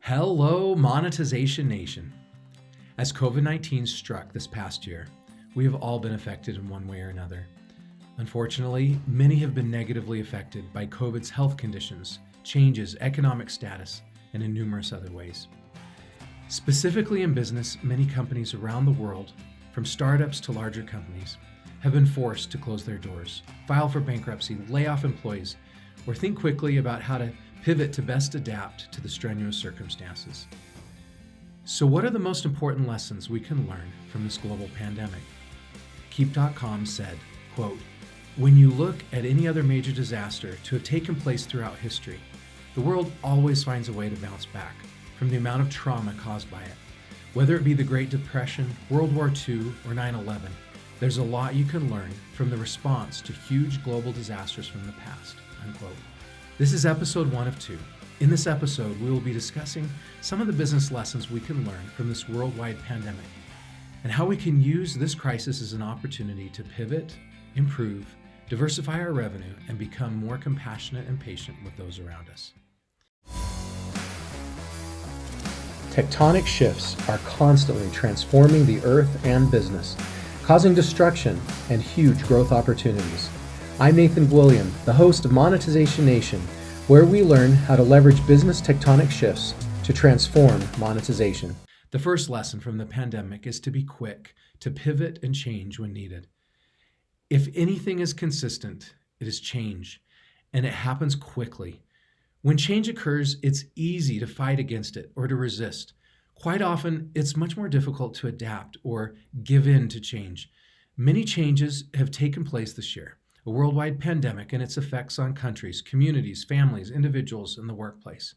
Hello, Monetization Nation. As COVID-19 struck this past year, we have all been affected in one way or another. Unfortunately, many have been negatively affected by COVID's health conditions, changes, economic status, and in numerous other ways. Specifically in business, many companies around the world, from startups to larger companies, have been forced to close their doors, file for bankruptcy, lay off employees, or think quickly about how to pivot to best adapt to the strenuous circumstances. So what are the most important lessons we can learn from this global pandemic? Keep.com said, quote, "When you look at any other major disaster to have taken place throughout history, the world always finds a way to bounce back from the amount of trauma caused by it. Whether it be the Great Depression, World War II, or 9/11, there's a lot you can learn from the response to huge global disasters from the past," unquote. This is episode 1 of 2. In this episode, we will be discussing some of the business lessons we can learn from this worldwide pandemic and how we can use this crisis as an opportunity to pivot, improve, diversify our revenue, and become more compassionate and patient with those around us. Tectonic shifts are constantly transforming the earth and business, causing destruction and huge growth opportunities. I'm Nathan William, the host of Monetization Nation, where we learn how to leverage business tectonic shifts to transform monetization. The first lesson from the pandemic is to be quick, to pivot and change when needed. If anything is consistent, it is change, and it happens quickly. When change occurs, it's easy to fight against it or to resist. Quite often, it's much more difficult to adapt or give in to change. Many changes have taken place this year. A worldwide pandemic and its effects on countries, communities, families, individuals, and the workplace.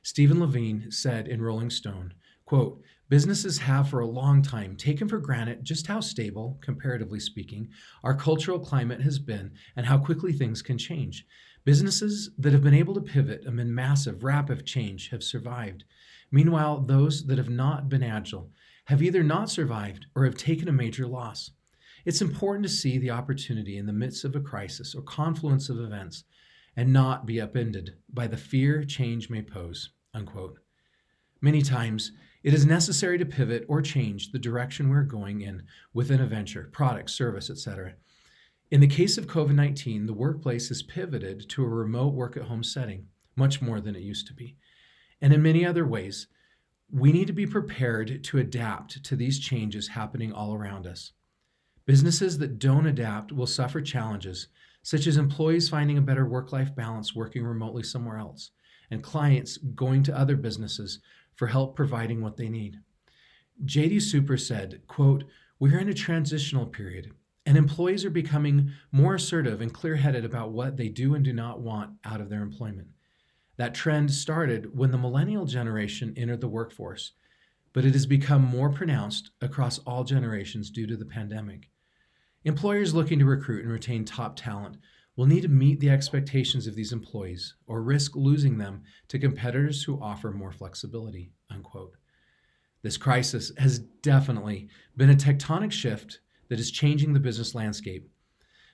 Stephen Levine said in Rolling Stone, quote, "Businesses have for a long time taken for granted just how stable, comparatively speaking, our cultural climate has been and how quickly things can change. Businesses that have been able to pivot amid massive, rapid change have survived. Meanwhile, those that have not been agile have either not survived or have taken a major loss. It's important to see the opportunity in the midst of a crisis or confluence of events and not be upended by the fear change may pose," unquote. Many times, it is necessary to pivot or change the direction we're going in within a venture, product, service, etc. In the case of COVID-19, the workplace has pivoted to a remote work-at-home setting, much more than it used to be. And in many other ways, we need to be prepared to adapt to these changes happening all around us. Businesses that don't adapt will suffer challenges, such as employees finding a better work-life balance working remotely somewhere else, and clients going to other businesses for help providing what they need. J.D. Super said, quote, "We're in a transitional period, and employees are becoming more assertive and clear-headed about what they do and do not want out of their employment. That trend started when the millennial generation entered the workforce, but it has become more pronounced across all generations due to the pandemic. Employers looking to recruit and retain top talent will need to meet the expectations of these employees or risk losing them to competitors who offer more flexibility," unquote. This crisis has definitely been a tectonic shift that is changing the business landscape.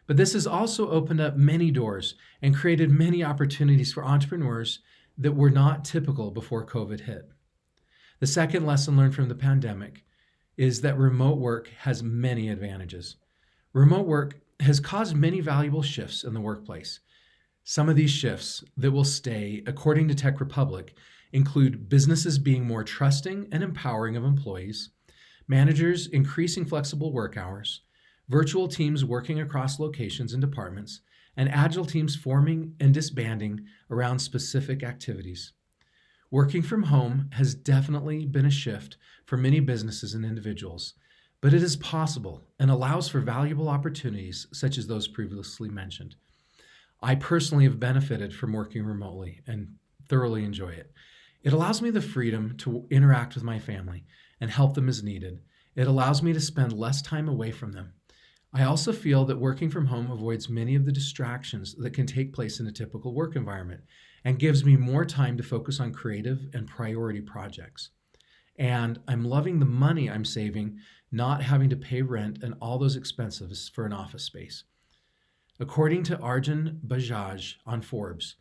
But this has also opened up many doors and created many opportunities for entrepreneurs that were not typical before COVID hit. The second lesson learned from the pandemic is that remote work has many advantages. Remote work has caused many valuable shifts in the workplace. Some of these shifts that will stay, according to Tech Republic, include businesses being more trusting and empowering of employees, managers increasing flexible work hours, virtual teams working across locations and departments, and agile teams forming and disbanding around specific activities. Working from home has definitely been a shift for many businesses and individuals, but it is possible and allows for valuable opportunities such as those previously mentioned. I personally have benefited from working remotely and thoroughly enjoy it. It allows me the freedom to interact with my family and help them as needed. It allows me to spend less time away from them. I also feel that working from home avoids many of the distractions that can take place in a typical work environment and gives me more time to focus on creative and priority projects. And I'm loving the money I'm saving, not having to pay rent and all those expenses for an office space. According to Arjun Bajaj on Forbes,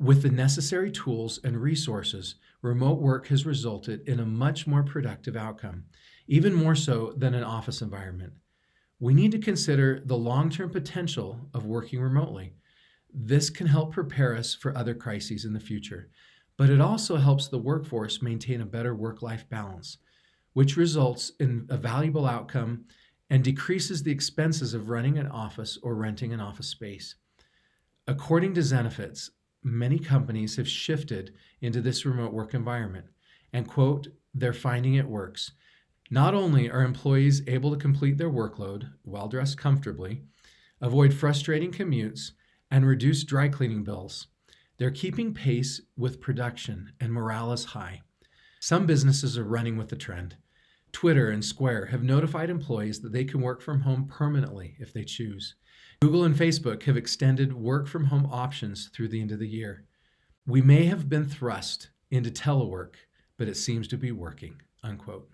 With the necessary tools and resources, remote work has resulted in a much more productive outcome, even more so than an office environment. We need to consider the long-term potential of working remotely. This can help prepare us for other crises in the future, but it also helps the workforce maintain a better work-life balance, which results in a valuable outcome and decreases the expenses of running an office or renting an office space. According to Zenefits, many companies have shifted into this remote work environment, and quote, they're finding it works. Not only are employees able to complete their workload while dressed comfortably, avoid frustrating commutes, and reduce dry cleaning bills, they're keeping pace with production and morale is high. Some businesses are running with the trend. Twitter and Square have notified employees that they can work from home permanently if they choose. Google and Facebook have extended work from home options through the end of the year. We may have been thrust into telework, but it seems to be working, unquote.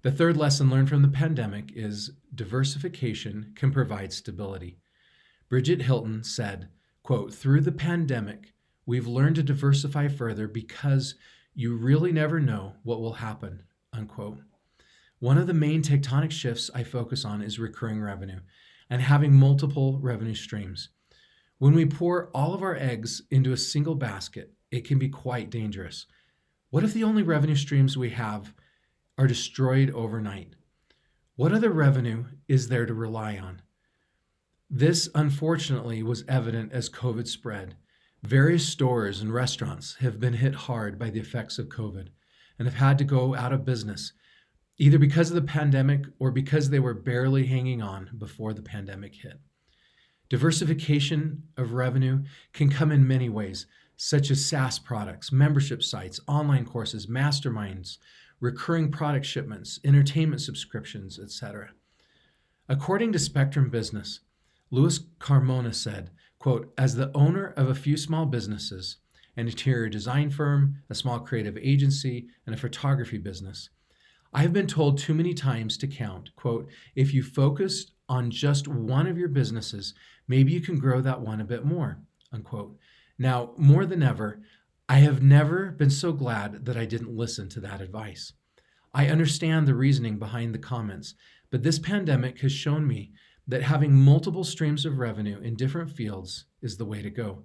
The third lesson learned from the pandemic is diversification can provide stability. Bridget Hilton said, quote, through the pandemic, we've learned to diversify further because you really never know what will happen, unquote. One of the main tectonic shifts I focus on is recurring revenue and having multiple revenue streams. When we pour all of our eggs into a single basket, it can be quite dangerous. What if the only revenue streams we have are destroyed overnight? What other revenue is there to rely on? This, unfortunately, was evident as COVID spread. Various stores and restaurants have been hit hard by the effects of COVID and have had to go out of business, either because of the pandemic or because they were barely hanging on before the pandemic hit. Diversification of revenue can come in many ways, such as SaaS products, membership sites, online courses, masterminds, recurring product shipments, entertainment subscriptions, etc. According to Spectrum Business, Louis Carmona said, quote, as the owner of a few small businesses, an interior design firm, a small creative agency, and a photography business, I have been told too many times to count, quote, if you focused on just one of your businesses, maybe you can grow that one a bit more, unquote. Now, more than ever, I have never been so glad that I didn't listen to that advice. I understand the reasoning behind the comments, but this pandemic has shown me that having multiple streams of revenue in different fields is the way to go.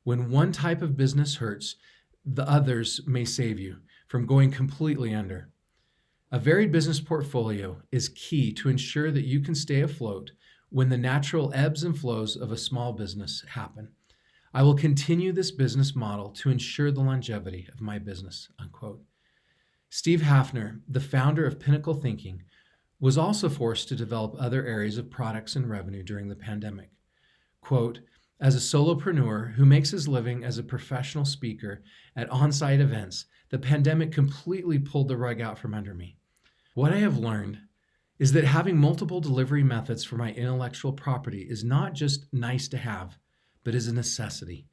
When one type of business hurts, the others may save you from going completely under. A varied business portfolio is key to ensure that you can stay afloat when the natural ebbs and flows of a small business happen. I will continue this business model to ensure the longevity of my business, unquote. Steve Hafner, the founder of Pinnacle Thinking, was also forced to develop other areas of products and revenue during the pandemic. Quote, as a solopreneur who makes his living as a professional speaker at on-site events, the pandemic completely pulled the rug out from under me. What I have learned is that having multiple delivery methods for my intellectual property is not just nice to have, but is a necessity.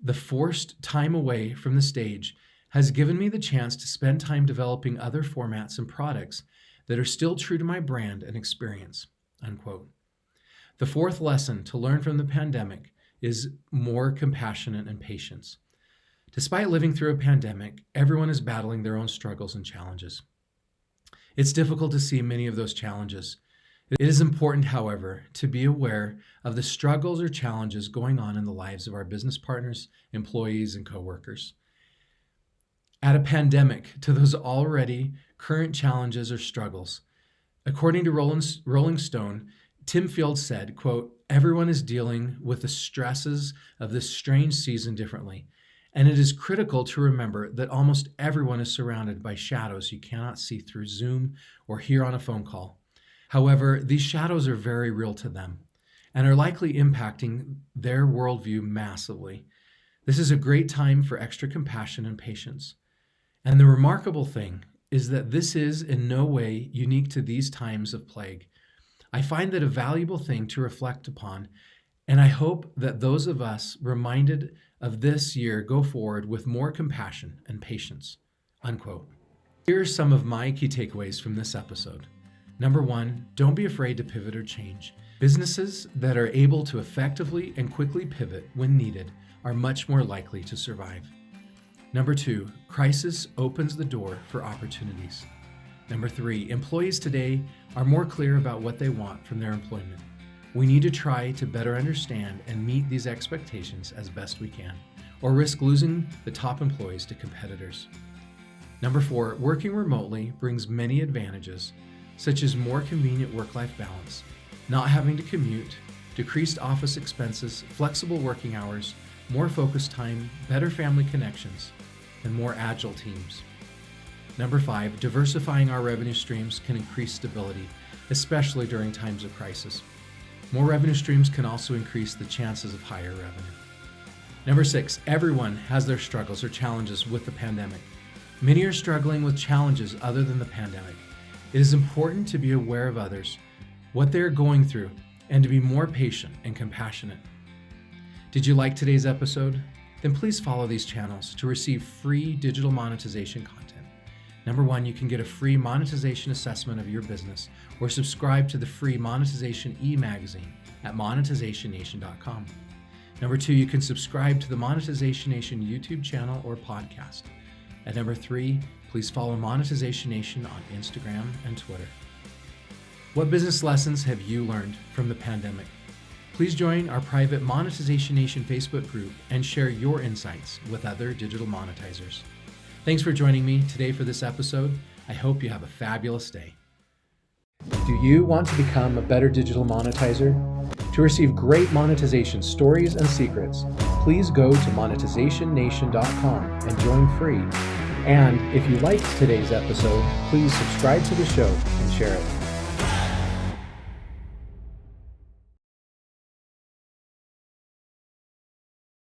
The forced time away from the stage has given me the chance to spend time developing other formats and products that are still true to my brand and experience, unquote. The fourth lesson to learn from the pandemic is more compassion and patience. Despite living through a pandemic, everyone is battling their own struggles and challenges. It's difficult to see many of those challenges. It is important, however, to be aware of the struggles or challenges going on in the lives of our business partners, employees, and coworkers. Add a pandemic to those already current challenges or struggles. According to Rolling Stone, Tim Fields said, quote, everyone is dealing with the stresses of this strange season differently, and it is critical to remember that almost everyone is surrounded by shadows you cannot see through Zoom or hear on a phone call. However, these shadows are very real to them and are likely impacting their worldview massively. This is a great time for extra compassion and patience. And the remarkable thing is that this is in no way unique to these times of plague. I find that a valuable thing to reflect upon, and I hope that those of us reminded of this year go forward with more compassion and patience, unquote. Here are some of my key takeaways from this episode. Number one, don't be afraid to pivot or change. Businesses that are able to effectively and quickly pivot when needed are much more likely to survive. Number 2, crisis opens the door for opportunities. Number 3, employees today are more clear about what they want from their employment. We need to try to better understand and meet these expectations as best we can, or risk losing the top employees to competitors. Number 4, working remotely brings many advantages, such as more convenient work-life balance, not having to commute, decreased office expenses, flexible working hours, more focused time, better family connections, and more agile teams. Number 5, diversifying our revenue streams can increase stability, especially during times of crisis. More revenue streams can also increase the chances of higher revenue. Number 6, everyone has their struggles or challenges with the pandemic. Many are struggling with challenges other than the pandemic. It is important to be aware of others, what they are going through, and to be more patient and compassionate. Did you like today's episode? Then please follow these channels to receive free digital monetization content. Number 1, you can get a free monetization assessment of your business or subscribe to the free monetization e-magazine at monetizationnation.com. Number 2, you can subscribe to the Monetization Nation YouTube channel or podcast. And number 3, please follow Monetization Nation on Instagram and Twitter. What business lessons have you learned from the pandemic? Please join our private Monetization Nation Facebook group and share your insights with other digital monetizers. Thanks for joining me today for this episode. I hope you have a fabulous day. Do you want to become a better digital monetizer? To receive great monetization stories and secrets, please go to monetizationnation.com and join free. And if you liked today's episode, please subscribe to the show and share it.